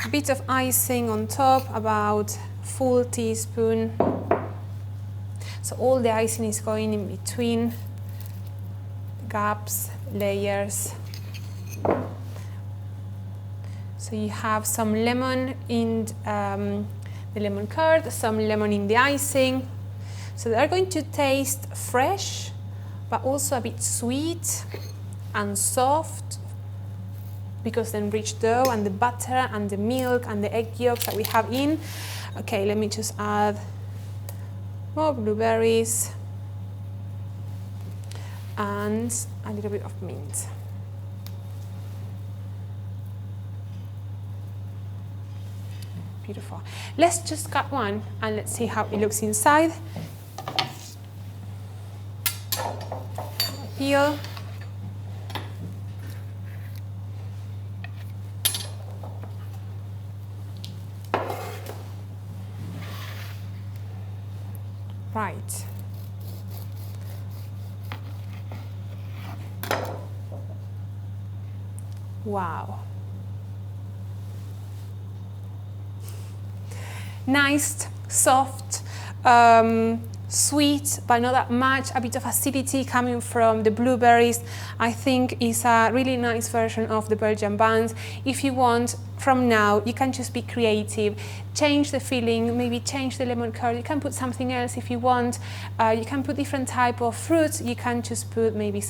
A bit of icing on top, about full teaspoon. So all the icing is going in between gaps, layers. So you have some lemon in the lemon curd, some lemon in the icing. So they're going to taste fresh, but also a bit sweet and soft, because the enriched dough and the butter and the milk and the egg yolks that we have in. Okay, let me just add more blueberries and a little bit of mint. Beautiful. Let's just cut one and let's see how it looks inside. Peel. Right. Wow. Nice, soft, sweet, but not that much. A bit of acidity coming from the blueberries. I think is a really nice version of the Belgian buns. If you want, from now, you can just be creative, change the filling, maybe change the lemon curd. You can put something else if you want. You can put different type of fruits. You can just put maybe some